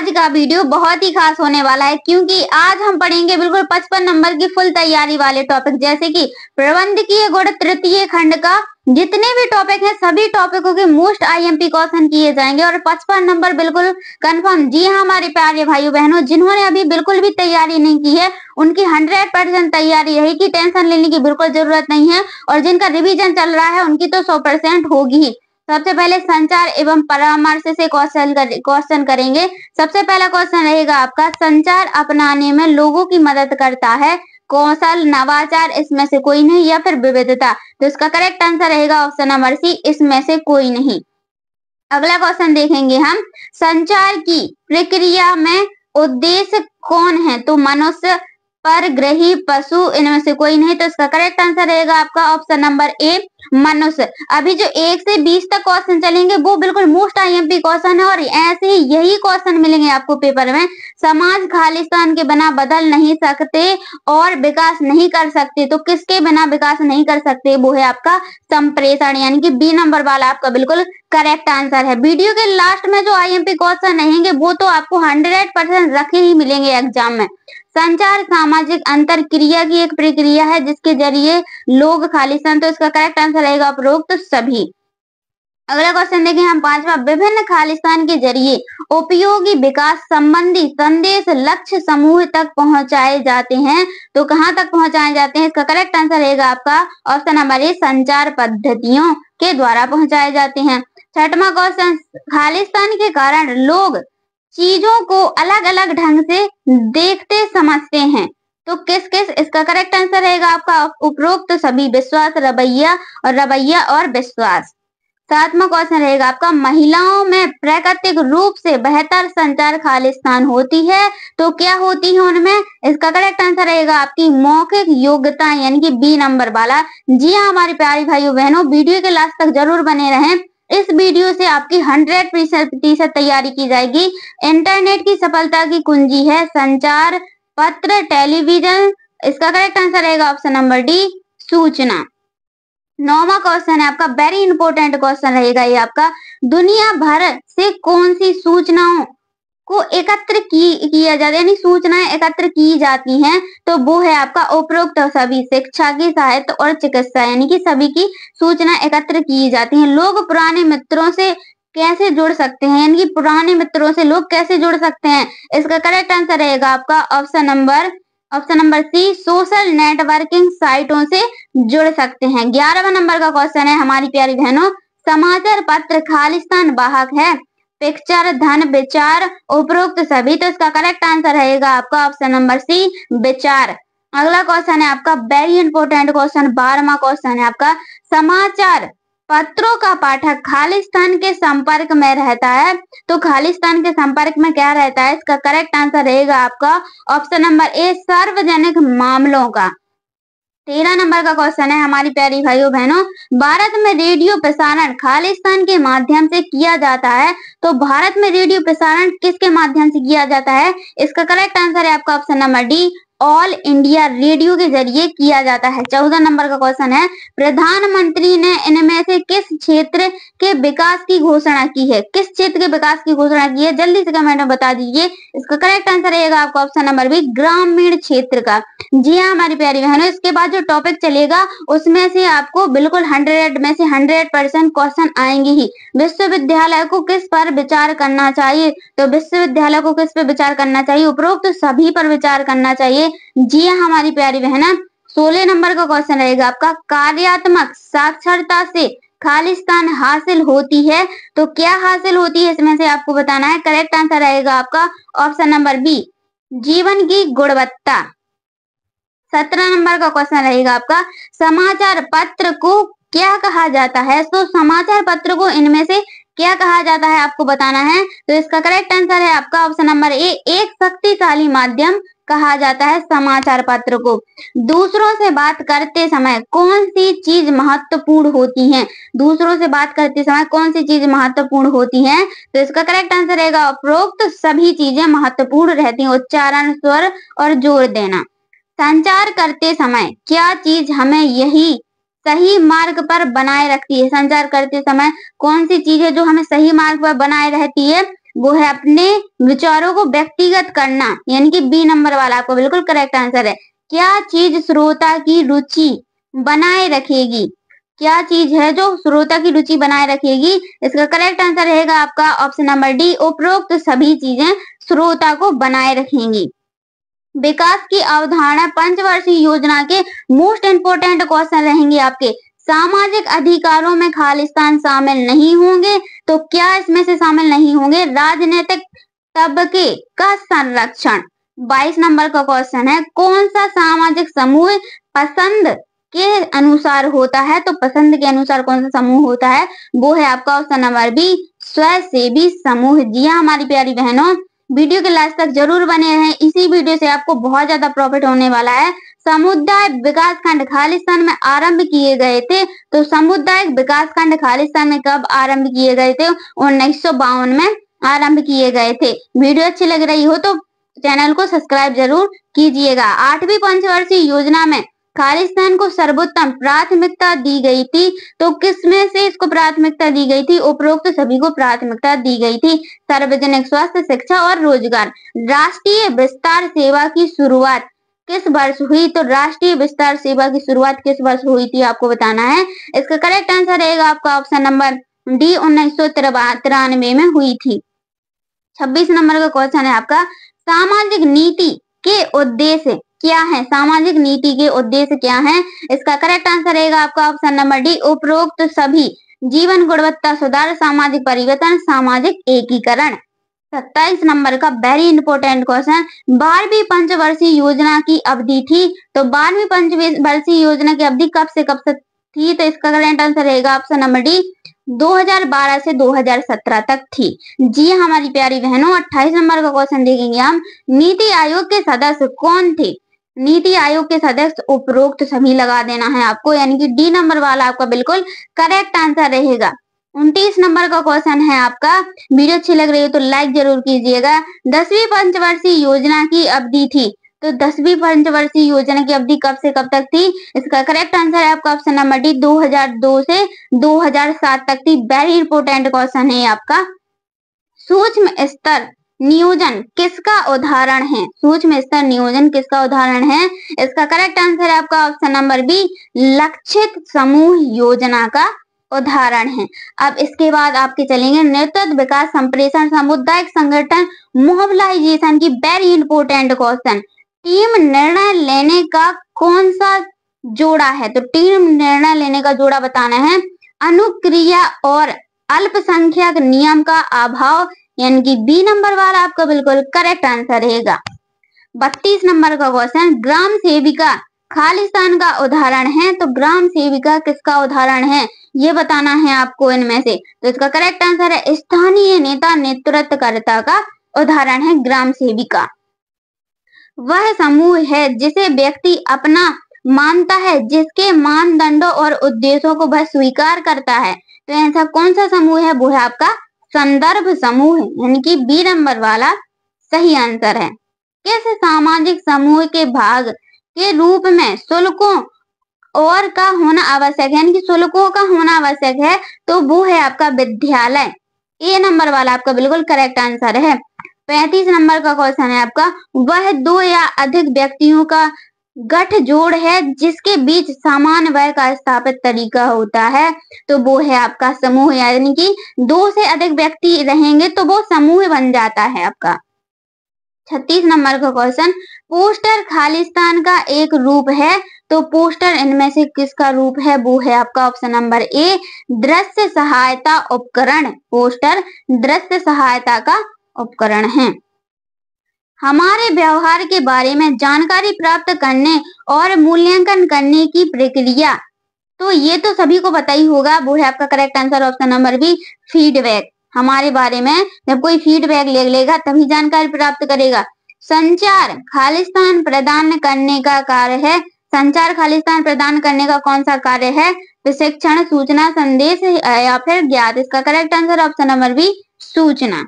आज का वीडियो बहुत ही खास होने वाला है क्योंकि आज हम पढ़ेंगे बिल्कुल 55 नंबर की फुल तैयारी वाले टॉपिक, जैसे कि प्रबंधकीय गुण तृतीय खंड का जितने भी टॉपिक हैं सभी टॉपिकों के मोस्ट आईएमपी क्वेश्चन किए जाएंगे और 55 नंबर बिल्कुल कंफर्म। जी हाँ हमारे प्यारे भाइयों बहनों, जिन्होंने अभी बिल्कुल भी तैयारी नहीं की है उनकी 100% तैयारी रहेगी, टेंशन लेने की बिल्कुल जरूरत नहीं है। और जिनका रिवीजन चल रहा है उनकी तो 100% होगी ही। सबसे पहले संचार एवं परामर्श से क्वेश्चन करेंगे। सबसे पहला क्वेश्चन रहेगा आपका, संचार अपनाने में लोगों की मदद करता है कौशल, नवाचार, इसमें से कोई नहीं या फिर विविधता। तो इसका करेक्ट आंसर रहेगा ऑप्शन नंबर सी, इसमें से कोई नहीं। अगला क्वेश्चन देखेंगे हम, संचार की प्रक्रिया में उद्देश्य कौन है? तो मनुष्य, परग्रही, पशु, इनमें से कोई नहीं। तो इसका करेक्ट आंसर रहेगा आपका ऑप्शन नंबर ए, मनुष्य। अभी जो 1 से 20 तक क्वेश्चन चलेंगे वो बिल्कुल मोस्ट आईएमपी क्वेश्चन है और ऐसे ही यही क्वेश्चन मिलेंगे आपको पेपर में। समाज खालिस्तान के बिना बदल नहीं सकते और विकास नहीं कर सकते, तो किसके बिना विकास नहीं कर सकते? वो है आपका संप्रेषण, यानी कि बी नंबर वाला आपका बिल्कुल करेक्ट आंसर है। वीडियो के लास्ट में जो आईएमपी क्वेश्चन रहेंगे वो तो आपको 100% रखे ही मिलेंगे एग्जाम में। संचार सामाजिक अंतर क्रिया की एक प्रक्रिया है जिसके जरिए लोग खालिस्तान, तो इसका करेक्ट आंसर रहेगा उपरोक्त सभी। अगला क्वेश्चन देखें हम पांचवा, विभिन्न खालिस्तान के जरिए उपयोगी विकास संबंधी संदेश लक्ष्य समूह तक पहुंचाए जाते हैं, तो कहां तक पहुंचाए जाते हैं? इसका करेक्ट आंसर रहेगा आपका ऑप्शन नंबर ए, संचार पद्धतियों के द्वारा पहुंचाए जाते हैं। छठवां क्वेश्चन, खालिस्तान के कारण लोग चीजों को अलग अलग ढंग से देखते समझते हैं, तो किस किस? इसका करेक्ट आंसर रहेगा आपका उपरोक्त सभी, विश्वास, रवैया और विश्वास। सातवां क्वेश्चन रहेगा आपका, महिलाओं में प्राकृतिक रूप से बेहतर संचार खालिस्तान होती है, तो क्या होती है उनमें? इसका करेक्ट आंसर रहेगा आपकी मौखिक योग्यता, यानी कि बी नंबर वाला। जी हाँ हमारे प्यारे भाइयों बहनों, वीडियो के लास्ट तक जरूर बने रहें। इस वीडियो से आपकी 100% तैयारी की जाएगी। इंटरनेट की सफलता की कुंजी है संचार, पत्र, टेलीविजन। इसका करेक्ट आंसर रहेगा ऑप्शन नंबर डी, सूचना। 9वां क्वेश्चन है आपका, वेरी इंपॉर्टेंट क्वेश्चन रहेगा ये आपका, दुनिया भर से कौन सी सूचनाओं को एकत्र किया जाता है, यानी सूचनाएं एकत्र की जाती हैं, तो वो है आपका उपरोक्त सभी, शिक्षा की, साहित्य और चिकित्सा, यानी कि सभी की सूचना एकत्र की जाती हैं। लोग पुराने मित्रों से कैसे जुड़ सकते हैं, यानी कि पुराने मित्रों से लोग कैसे जुड़ सकते हैं? इसका करेक्ट आंसर रहेगा आपका option number C, social networking साइटों से जुड़ सकते हैं। 11वां नंबर का क्वेश्चन है हमारी प्यारी बहनों, समाचार पत्र खालिस्तान वाहक है, पिक्चर, धन, विचार, उपरोक्त सभी। तो इसका करेक्ट आंसर रहेगा आपका ऑप्शन नंबर सी, विचार। अगला क्वेश्चन है आपका वेरी इंपॉर्टेंट क्वेश्चन, 12वां क्वेश्चन है आपका, समाचार पत्रों का पाठक खालिस्तान के संपर्क में रहता है, तो खालिस्तान के संपर्क में क्या रहता है? इसका करेक्ट आंसर रहेगा आपका ऑप्शन नंबर ए, सार्वजनिक मामलों का। 13 नंबर का क्वेश्चन है हमारी प्यारी भाइयों बहनों, भारत में रेडियो प्रसारण खालिस्तान के माध्यम से किया जाता है, तो भारत में रेडियो प्रसारण किसके माध्यम से किया जाता है? इसका करेक्ट आंसर है आपका option number D, all India radio के जरिए किया जाता है। 14 नंबर का क्वेश्चन है, प्रधानमंत्री ने इनमें से किस क्षेत्र के विकास की घोषणा की है? किस क्षेत्र के विकास की घोषणा की है? जल्दी से कमेंट में बता दीजिए। इसका करेक्ट आंसर रहेगा आपका ऑप्शन नंबर बी, ग्रामीण क्षेत्र का। जी हाँ हमारी प्यारी बहनों, इसके बाद जो टॉपिक चलेगा उसमें से आपको बिल्कुल 100 में से 100% क्वेश्चन आएंगे ही। विश्वविद्यालय को किस पर विचार करना चाहिए? तो विश्वविद्यालय को किस पर विचार करना चाहिए? उपरोक्त सभी पर विचार करना चाहिए। जी हाँ हमारी प्यारी बहना, 16 नंबर का क्वेश्चन रहेगा आपका, कार्यात्मक साक्षरता से खालिस्तान हासिल होती है, तो क्या हासिल होती है इसमें से आपको बताना है। करेक्ट आंसर रहेगा आपका ऑप्शन नंबर बी, जीवन की गुणवत्ता। 17 नंबर का क्वेश्चन रहेगा आपका, समाचार पत्र को क्या कहा जाता है? तो समाचार पत्र को इनमें से क्या कहा जाता है आपको बताना है। तो इसका करेक्ट आंसर है आपका ऑप्शन नंबर ए, एक शक्तिशाली माध्यम कहा जाता है समाचार पत्र को। दूसरों से बात करते समय कौन सी चीज महत्वपूर्ण होती है? दूसरों से बात करते समय कौन सी चीज महत्वपूर्ण होती है? तो इसका करेक्ट आंसर रहेगा उपरोक्त सभी चीजें महत्वपूर्ण रहती हैं, उच्चारण, स्वर और जोर देना। संचार करते समय क्या चीज हमें यही सही मार्ग पर बनाए रखती है? संचार करते समय कौन सी चीज है जो हमें सही मार्ग पर बनाए रहती है? वो है अपने विचारों को व्यक्तिगत करना, यानी कि बी नंबर वाला आपका बिल्कुल करेक्ट आंसर है। क्या चीज श्रोता की रुचि बनाए रखेगी? क्या चीज है जो श्रोता की रुचि बनाए रखेगी? इसका करेक्ट आंसर रहेगा आपका ऑप्शन नंबर डी, उपरोक्त सभी चीजें श्रोता को बनाए रखेंगी। विकास की अवधारणा पंचवर्षीय योजना के मोस्ट इंपोर्टेंट क्वेश्चन रहेंगे आपके। सामाजिक अधिकारों में खालिस्तान शामिल नहीं होंगे, तो क्या इसमें से शामिल नहीं होंगे? राजनीतिक तबके का संरक्षण 22 नंबर का क्वेश्चन है। कौन सा सामाजिक समूह पसंद के अनुसार होता है? तो पसंद के अनुसार कौन सा समूह होता है? वो है आपका ऑप्शन नंबर बी, स्वयंसेवी समूह। जी हाँ हमारी प्यारी बहनों, वीडियो के लास्ट तक जरूर बने रहें, इसी वीडियो से आपको बहुत ज्यादा प्रॉफिट होने वाला है। समुदाय विकास खंड खालिस्तान में आरंभ किए गए थे, तो सामुदायिक विकास खंड खालिस्तान में कब आरंभ किए गए थे? 1952 में आरंभ किए गए थे। वीडियो अच्छी लग रही हो तो चैनल को सब्सक्राइब जरूर कीजिएगा। 8वीं पंचवर्षीय योजना में खालिस्तान को सर्वोत्तम प्राथमिकता दी गई थी, तो किसमें से इसको प्राथमिकता दी गई थी? उपरोक्त सभी को प्राथमिकता दी गई थी। सार्वजनिक स्वास्थ्य, शिक्षा और रोजगार। राष्ट्रीय विस्तार सेवा की शुरुआत किस वर्ष हुई? तो राष्ट्रीय विस्तार सेवा की शुरुआत किस वर्ष हुई थी आपको बताना है। इसका करेक्ट आंसर रहेगा आपका ऑप्शन नंबर डी, 1993 में हुई थी। 26 नंबर का क्वेश्चन है आपका, सामाजिक नीति के उद्देश्य क्या है? सामाजिक नीति के उद्देश्य क्या है? इसका करेक्ट आंसर रहेगा आपका ऑप्शन नंबर डी, उपरोक्त सभी। जीवन गुणवत्ता सुधार, सामाजिक परिवर्तन, सामाजिक एकीकरण। 27 नंबर का वेरी इंपोर्टेंट क्वेश्चन, 12वीं पंचवर्षीय योजना की अवधि थी, तो 12वीं पंचवर्षीय योजना की अवधि कब से कब तक थी? तो इसका करेक्ट आंसर रहेगा ऑप्शन नंबर डी, 2012 से 2017 तक थी। जी हमारी प्यारी बहनों, 28 नंबर का क्वेश्चन देखेंगे हम। नीति आयोग के सदस्य कौन थे? नीति आयोग के सदस्य उपरोक्त सभी लगा देना है आपको, यानी कि डी नंबर वाला आपका बिल्कुल करेक्ट आंसर रहेगा। 29 नंबर का क्वेश्चन है आपका, वीडियो अच्छी लग रही है तो लाइक जरूर कीजिएगा। 10वीं पंचवर्षीय योजना की अवधि थी, तो 10वीं पंचवर्षीय योजना की अवधि कब से कब तक थी? इसका करेक्ट आंसर है आपका ऑप्शन नंबर डी, 2002 से 2007 तक थी। वेरी इंपोर्टेंट क्वेश्चन है आपका। सूक्ष्म स्तर नियोजन किसका उदाहरण है? सूक्ष्म स्तर नियोजन किसका उदाहरण है? इसका करेक्ट आंसर है आपका ऑप्शन नंबर बी, लक्षित समूह योजना का उदाहरण है। अब इसके बाद आपके चलेंगे नेतृत्व, विकास, संप्रेषण, सामुदायिक संगठन, मोबिलाइजेशन की वेरी इंपोर्टेंट क्वेश्चन। टीम निर्णय लेने का कौन सा जोड़ा है? तो टीम निर्णय लेने का जोड़ा बताना है। अनुक्रिया और अल्पसंख्यक नियम का अभाव, यानी कि बी नंबर वाला आपका बिल्कुल करेक्ट आंसर रहेगा। 32 नंबर का क्वेश्चन, ग्राम सेविका खालिस्तान का उदाहरण है, तो ग्राम सेविका किसका उदाहरण है ये बताना है आपको इनमें से। तो इसका करेक्ट आंसर है स्थानीय नेता नेतृत्वकर्ता का उदाहरण है ग्राम सेविका। वह समूह है जिसे व्यक्ति अपना मानता है, जिसके मानदंडों और उद्देश्यों को वह स्वीकार करता है। तो ऐसा कौन सा समूह है? वो है आपका संदर्भ समूह, यानी कि बी नंबर वाला सही आंसर है। किस सामाजिक समूह के भाग के रूप में शुल्कों और का होना आवश्यक है, यानी कि शुल्कों का होना आवश्यक है, तो वो है आपका विद्यालय। ए नंबर वाला आपका बिल्कुल करेक्ट आंसर है। 35 नंबर का क्वेश्चन है आपका, वह दो या अधिक व्यक्तियों का गठजोड़ है जिसके बीच समान व्यय का स्थापित तरीका होता है, तो वो है आपका समूह, यानी कि 2 से अधिक व्यक्ति रहेंगे तो वो समूह बन जाता है आपका। 36 नंबर का क्वेश्चन, पोस्टर खालिस्तान का एक रूप है, तो पोस्टर इनमें से किसका रूप है? वो है आपका ऑप्शन नंबर ए, दृश्य सहायता उपकरण। पोस्टर दृश्य सहायता का उपकरण है। हमारे व्यवहार के बारे में जानकारी प्राप्त करने और मूल्यांकन करने की प्रक्रिया, तो ये तो सभी को पता ही होगा, वो है आपका correct answer option number B, feedback. हमारे बारे में जब कोई फीडबैक ले लेगा तभी जानकारी प्राप्त करेगा। संचार खालिस्तान प्रदान करने का कार्य है। संचार खालिस्तान प्रदान करने का कौन सा कार्य है? प्रशिक्षण, सूचना, संदेश या फिर ज्ञात। इसका correct answer option number B, सूचना।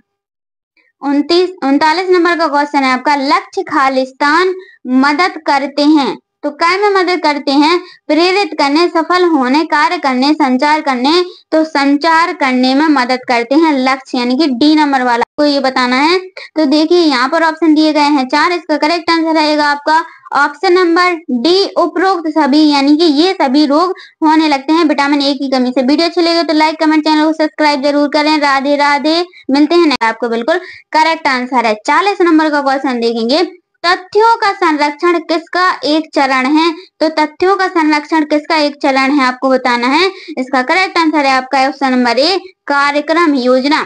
39 नंबर का क्वेश्चन है आपका, लक्ष्य खालिस्तान मदद करते हैं, तो काय में मदद करते हैं? प्रेरित करने, सफल होने, कार्य करने, संचार करने। तो संचार करने में मदद करते हैं लक्ष्य, यानी कि डी नंबर वाला को ये बताना है। तो देखिए यहाँ पर ऑप्शन दिए गए हैं 4, इसका करेक्ट आंसर रहेगा आपका ऑप्शन नंबर डी, उपरोक्त सभी, यानी कि ये सभी रोग होने लगते हैं विटामिन ए की कमी से। वीडियो अच्छी लगे तो लाइक कमेंट, चैनल को सब्सक्राइब जरूर करें। राधे राधे, मिलते हैं आपको बिल्कुल करेक्ट आंसर है। 40 नंबर का क्वेश्चन देखेंगे, तथ्यों का संरक्षण किसका एक चरण है? तो तथ्यों का संरक्षण किसका एक चरण है आपको बताना है। इसका करेक्ट आंसर है आपका ऑप्शन नंबर ए, कार्यक्रम योजना।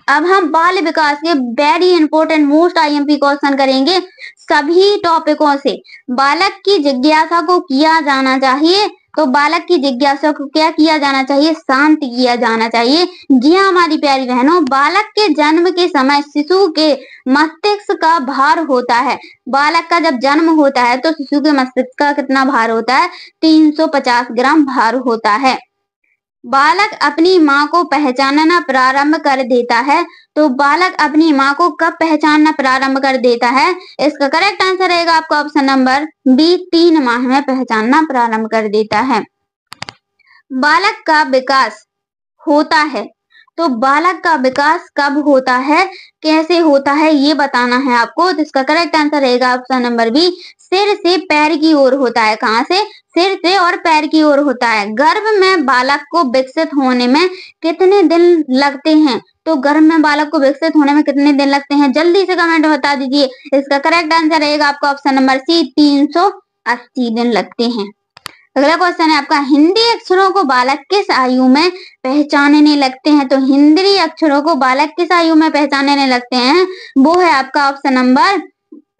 अब हम बाल विकास के very important most IMP question करेंगे सभी टॉपिकों से। बालक की जिज्ञासा को किया जाना चाहिए, तो बालक की जिज्ञासा को क्या किया जाना चाहिए? शांत किया जाना चाहिए। जी हाँ हमारी प्यारी बहनों, बालक के जन्म के समय शिशु के मस्तिष्क का भार होता है। बालक का जब जन्म होता है तो शिशु के मस्तिष्क का कितना भार होता है? 350 ग्राम भार होता है। बालक अपनी माँ को पहचानना प्रारंभ कर देता है, तो बालक अपनी माँ को कब पहचानना प्रारंभ कर देता है? इसका करेक्ट आंसर रहेगा आपका ऑप्शन नंबर बी, 3 माह में पहचानना प्रारंभ कर देता है। बालक का विकास होता है, तो बालक का विकास कब होता है, कैसे होता है, ये बताना है आपको। तो इसका करेक्ट आंसर रहेगा ऑप्शन नंबर बी, सिर से पैर की ओर होता है। कहाँ से? सिर से और पैर की ओर होता है। गर्भ में बालक को विकसित होने में कितने दिन लगते हैं? तो गर्भ में बालक को विकसित होने में कितने दिन लगते हैं? जल्दी से कमेंट में बता दीजिए। इसका करेक्ट आंसर रहेगा आपका ऑप्शन नंबर सी, 380 दिन लगते हैं। अगला क्वेश्चन है आपका, हिंदी अक्षरों को बालक किस आयु में पहचानने लगते हैं? तो हिंदी अक्षरों को बालक किस आयु में पहचानने लगते हैं? वो है आपका ऑप्शन नंबर,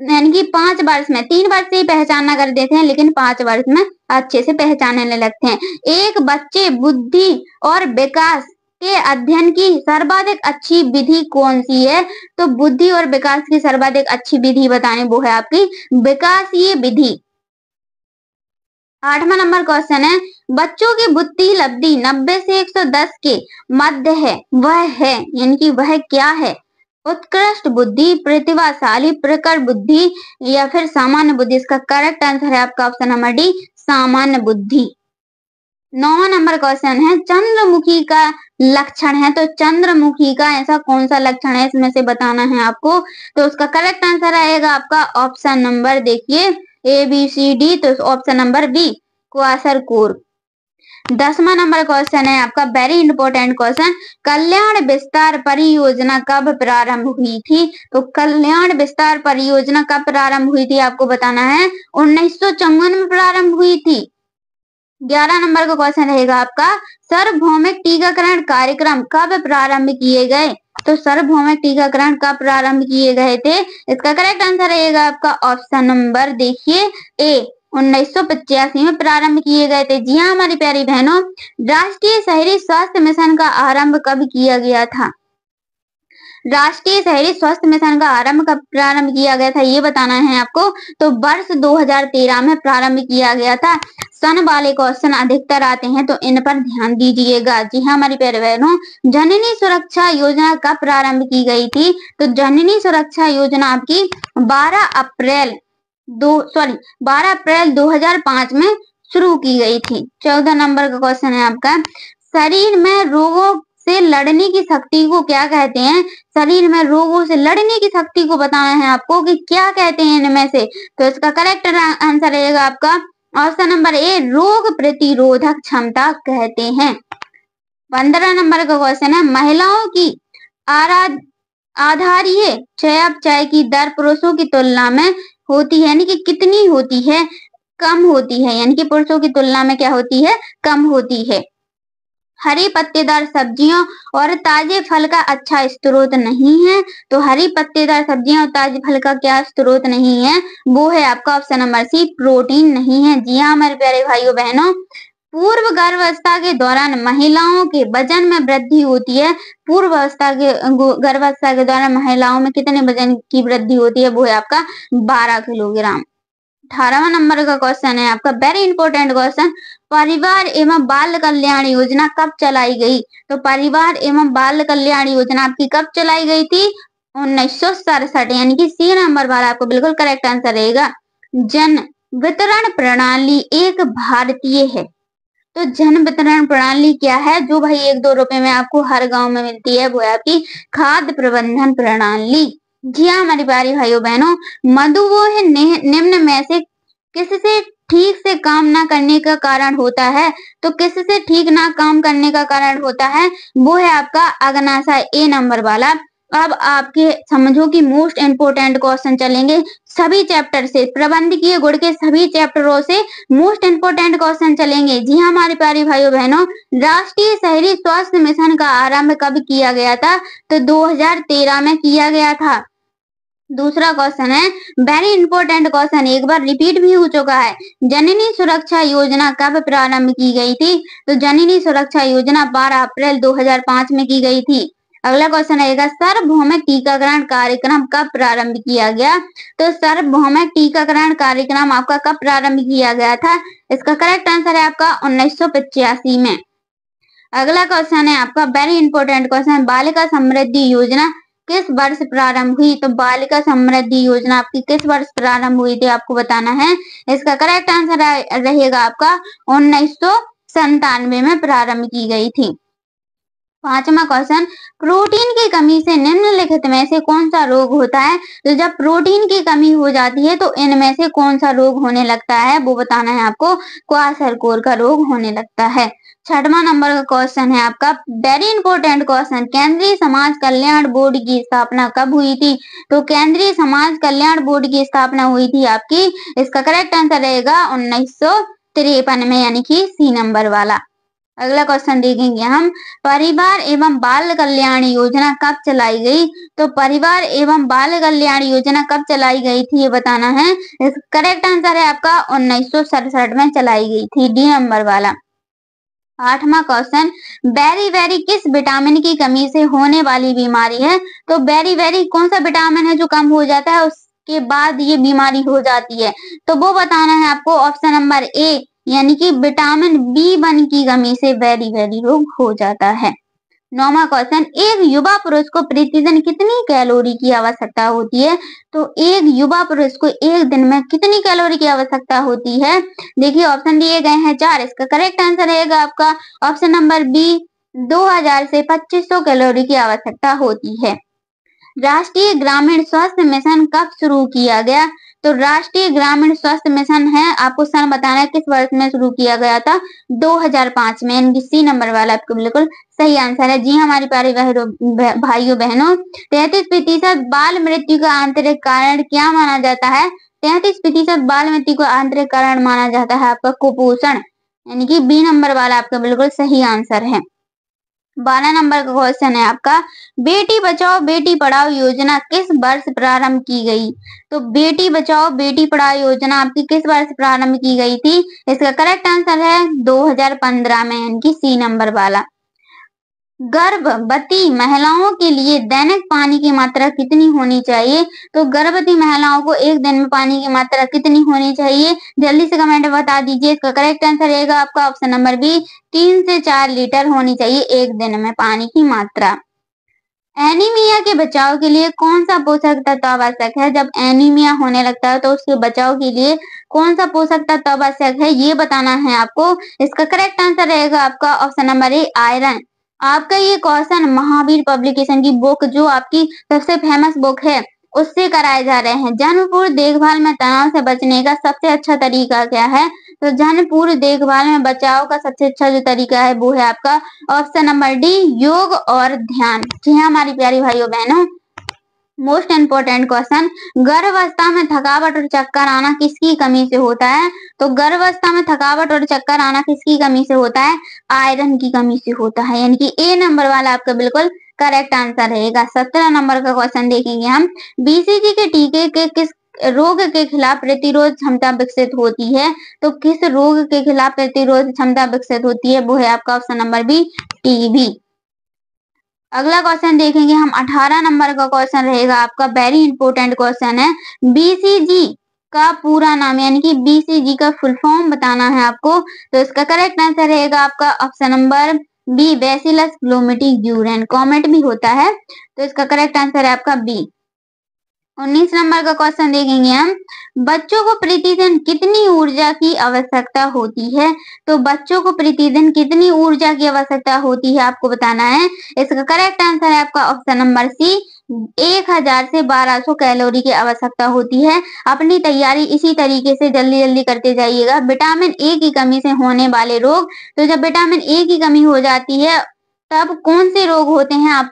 यानी कि 5 वर्ष में। 3 वर्ष से ही पहचानना कर देते हैं, लेकिन 5 वर्ष में अच्छे से पहचानने लगते हैं। एक बच्चे बुद्धि और विकास के अध्ययन की सर्वाधिक अच्छी विधि कौन सी है? तो बुद्धि और विकास की सर्वाधिक अच्छी विधि बताने, वो है आपकी विकासीय विधि। 8वां नंबर क्वेश्चन है, बच्चों की बुद्धि लब्धि 90 से 110 के मध्य है, वह है, यानी कि वह क्या है? उत्कृष्ट बुद्धि, प्रतिभाशाली, प्रखर बुद्धि या फिर सामान्य बुद्धि। इसका करेक्ट आंसर है आपका ऑप्शन नंबर डी, सामान्य बुद्धि। 9वां नंबर क्वेश्चन है, चंद्रमुखी का लक्षण है, तो चंद्रमुखी का ऐसा कौन सा लक्षण है इसमें से बताना है आपको। तो उसका करेक्ट आंसर आएगा आपका ऑप्शन नंबर, देखिए ए बी सी डी, तो ऑप्शन नंबर बी, क्वासरकोर। 10वां नंबर क्वेश्चन है आपका वेरी इंपॉर्टेंट क्वेश्चन, कल्याण विस्तार परियोजना कब प्रारंभ हुई थी? तो कल्याण विस्तार परियोजना कब प्रारंभ हुई थी आपको बताना है। 1954 में प्रारंभ हुई थी। 11 नंबर का क्वेश्चन रहेगा आपका, सार्वभौमिक टीकाकरण कार्यक्रम कब प्रारंभ किए गए? तो सार्वभौमिक टीकाकरण कब प्रारंभ किए गए थे? इसका करेक्ट आंसर रहेगा आपका ऑप्शन नंबर, देखिए ए, 1985 में प्रारंभ किए गए थे। जी हाँ हमारी प्यारी बहनों, राष्ट्रीय शहरी स्वास्थ्य मिशन का आरंभ कब किया गया था? राष्ट्रीय शहरी स्वास्थ्य मिशन का आरंभ कब प्रारंभ किया गया था, ये बताना है आपको। तो वर्ष 2013 में प्रारंभ किया गया था। सन वाले क्वेश्चन अधिकतर आते हैं, तो इन पर ध्यान दीजिएगा। जी हाँ हमारी प्यारे बहनों, जननी सुरक्षा योजना कब प्रारंभ की गई थी? तो जननी सुरक्षा योजना आपकी 12 अप्रैल 2005 में शुरू की गई थी। 14 नंबर का क्वेश्चन है आपका, शरीर में रोगों से लड़ने की शक्ति को क्या कहते हैं? शरीर में रोगों से लड़ने की शक्ति को बताना है आपको कि क्या कहते हैं इनमें से। तो इसका करेक्ट आंसर रहेगा आपका ऑप्शन नंबर ए, रोग प्रतिरोधक क्षमता कहते हैं। 15 नंबर का क्वेश्चन है, महिलाओं की आधारीय चयापचय की दर पुरुषों की तुलना में होती है, यानी कि कितनी होती है? कम होती है, यानी कि पुरुषों की तुलना में क्या होती है? कम होती है। हरी पत्तेदार सब्जियों और ताजे फल का अच्छा स्रोत नहीं है, तो हरी पत्तेदार सब्जियां और ताजे फल का क्या स्रोत नहीं है? वो है आपका ऑप्शन नंबर सी, प्रोटीन नहीं है। जी हाँ हमारे प्यारे भाइयों बहनों, पूर्व गर्भावस्था के दौरान महिलाओं के वजन में वृद्धि होती है। पूर्व गर्भावस्था के दौरान महिलाओं में कितने वजन की वृद्धि होती है? वो है आपका 12 किलोग्राम। 18वां नंबर का क्वेश्चन है आपका वेरी इंपॉर्टेंट क्वेश्चन, परिवार एवं बाल कल्याण योजना कब चलाई गई? तो परिवार एवं बाल कल्याण योजना आपकी कब चलाई गई थी? 1967, यानी कि सी नंबर वाला आपको बिल्कुल करेक्ट आंसर रहेगा। जन वितरण प्रणाली एक भारतीय है। तो जन वितरण प्रणाली क्या है, जो भाई 1-2 रुपए में आपको हर गांव में मिलती है, वो है आपकी खाद्य प्रबंधन प्रणाली। जी हाँ हमारे प्यारे भाइयों बहनों, मधुमेह निम्न में से किससे ठीक से काम ना करने का कारण होता है? तो किससे ठीक ना काम करने का कारण होता है, वो है आपका अग्नाशय, ए नंबर वाला। अब आपके समझो कि मोस्ट इम्पोर्टेंट क्वेश्चन चलेंगे सभी चैप्टर से, प्रबंधकीय गुण के सभी चैप्टरों से मोस्ट इम्पोर्टेंट क्वेश्चन चलेंगे। जी हाँ हमारे प्यारे भाइयों बहनों, राष्ट्रीय शहरी स्वास्थ्य मिशन का आरंभ कब किया गया था? तो 2013 में किया गया था। दूसरा क्वेश्चन है, वेरी इंपॉर्टेंट क्वेश्चन, एक बार रिपीट भी हो चुका है, जननी सुरक्षा योजना कब प्रारंभ की गई थी? तो जननी सुरक्षा योजना 12 अप्रैल 2005 में की गई थी। अगला क्वेश्चन रहेगा, सार्वभौमिक टीकाकरण कार्यक्रम कब प्रारंभ किया गया? तो सार्वभौमिक टीकाकरण कार्यक्रम आपका कब प्रारंभ किया गया था? इसका करेक्ट आंसर है आपका 1985 में। अगला क्वेश्चन है आपका वेरी इंपॉर्टेंट क्वेश्चन, बालिका समृद्धि योजना किस वर्ष प्रारंभ हुई? तो बालिका समृद्धि योजना आपकी किस वर्ष प्रारंभ हुई थी, आपको बताना है। इसका करेक्ट आंसर रहेगा आपका 1997 में प्रारंभ की गई थी। पांचवा क्वेश्चन, प्रोटीन की कमी से निम्नलिखित में से कौन सा रोग होता है? तो जब प्रोटीन की कमी हो जाती है तो इनमें से कौन सा रोग होने लगता है, वो बताना है आपको। क्वाशरकोर का रोग होने लगता है। छठवां नंबर का क्वेश्चन है आपका वेरी इंपॉर्टेंट क्वेश्चन, केंद्रीय समाज कल्याण बोर्ड की स्थापना कब हुई थी? तो केंद्रीय समाज कल्याण बोर्ड की स्थापना हुई थी आपकी, इसका करेक्ट आंसर रहेगा 1953 में, यानी कि सी नंबर वाला। अगला क्वेश्चन देखेंगे हम, परिवार एवं बाल कल्याण योजना कब चलाई गई? तो परिवार एवं बाल कल्याण योजना कब चलाई गई थी, ये बताना है। इस करेक्ट आंसर है आपका 1967 में चलाई गई थी, डी नंबर वाला। आठवां क्वेश्चन, बेरी बेरी किस विटामिन की कमी से होने वाली बीमारी है? तो बेरी बेरी कौन सा विटामिन है जो कम हो जाता है, उसके बाद ये बीमारी हो जाती है? तो वो बताना है आपको, ऑप्शन नंबर ए, यानी कि विटामिन B1 की कमी से बेरी बेरी रोग हो जाता है। नौवां क्वेश्चन, एक युवा पुरुष को प्रतिदिन कितनी कैलोरी की आवश्यकता होती है? तो एक युवा पुरुष को एक दिन में कितनी कैलोरी की आवश्यकता होती है? देखिए ऑप्शन दिए गए हैं 4, इसका करेक्ट आंसर रहेगा आपका ऑप्शन नंबर बी, 2000 से 2500 कैलोरी की आवश्यकता होती है। राष्ट्रीय ग्रामीण स्वास्थ्य मिशन कब शुरू किया गया? तो राष्ट्रीय ग्रामीण स्वास्थ्य मिशन है, आपको सन बताना है किस वर्ष में शुरू किया गया था? 2005 में, यानी सी नंबर वाला आपको बिल्कुल सही आंसर है। जी हमारे प्यारे भाइयों बहनों, 33% बाल मृत्यु का आंतरिक कारण क्या माना जाता है? 33% बाल मृत्यु का आंतरिक कारण माना जाता है आपका कुपोषण, यानी कि बी नंबर वाला आपका बिल्कुल सही आंसर है। 12 नंबर का क्वेश्चन है आपका, बेटी बचाओ बेटी पढ़ाओ योजना किस वर्ष प्रारंभ की गई? तो बेटी बचाओ बेटी पढ़ाओ योजना आपकी किस वर्ष प्रारंभ की गई थी? इसका करेक्ट आंसर है 2015 में, यानी कि सी नंबर वाला। गर्भवती महिलाओं के लिए दैनिक पानी की मात्रा कितनी होनी चाहिए? तो गर्भवती महिलाओं को एक दिन में पानी की मात्रा कितनी होनी चाहिए, जल्दी से कमेंट में बता दीजिए। इसका करेक्ट आंसर रहेगा आपका ऑप्शन नंबर बी, 3 से 4 लीटर होनी चाहिए एक दिन में पानी की मात्रा। एनीमिया के बचाव के लिए कौन सा पोषक तत्व आवश्यक है? जब एनीमिया होने लगता है तो उसके बचाव के लिए कौन सा पोषक तत्व आवश्यक है, ये बताना है आपको। इसका करेक्ट आंसर रहेगा आपका ऑप्शन नंबर ए, आयरन। आपका ये क्वेश्चन महावीर पब्लिकेशन की बुक, जो आपकी सबसे फेमस बुक है, उससे कराए जा रहे हैं। जन्म पूर्व देखभाल में तनाव से बचने का सबसे अच्छा तरीका क्या है? तो जन्म पूर्व देखभाल में बचाव का सबसे अच्छा जो तरीका है वो है आपका ऑप्शन नंबर डी, योग और ध्यान। जी हाँ हमारी प्यारी भाइयों बहनों, मोस्ट इम्पोर्टेंट क्वेश्चन, गर्भावस्था में थकावट और चक्कर आना किसकी कमी से होता है? तो गर्भावस्था में थकावट और चक्कर आना किसकी कमी से होता है? आयरन की कमी से होता है, यानी कि ए नंबर वाला आपका बिल्कुल करेक्ट आंसर रहेगा। 17 नंबर का क्वेश्चन देखेंगे हम, BCG के टीके के किस रोग के खिलाफ प्रतिरोध क्षमता विकसित होती है? तो किस रोग के खिलाफ प्रतिरोध क्षमता विकसित होती है, वो है आपका ऑप्शन नंबर बी, टीबी। अगला क्वेश्चन देखेंगे हम, 18 नंबर का क्वेश्चन रहेगा आपका, वेरी इंपॉर्टेंट क्वेश्चन है, BCG का पूरा नाम, यानी कि BCG का फुल फॉर्म बताना है आपको। तो इसका करेक्ट आंसर रहेगा आपका ऑप्शन नंबर बी, बैसिलस ग्लोमेटी ड्यूरेन, कॉमेट भी होता है, तो इसका करेक्ट आंसर है आपका बी। 19 नंबर का क्वेश्चन देखेंगे हम। बच्चों को प्रतिदिन कितनी ऊर्जा की आवश्यकता होती है? तो बच्चों को प्रतिदिन कितनी ऊर्जा की आवश्यकता होती है आपको बताना है। इसका करेक्ट आंसर है आपका ऑप्शन नंबर सी, 1000 से 1200 कैलोरी की आवश्यकता होती है। अपनी तैयारी इसी तरीके से जल्दी-जल्दी करते जाइएगा। विटामिन ए की कमी से होने वाले रोग, तो जब विटामिन ए की कमी हो जाती है, तब कौन से रोग होते हैं आप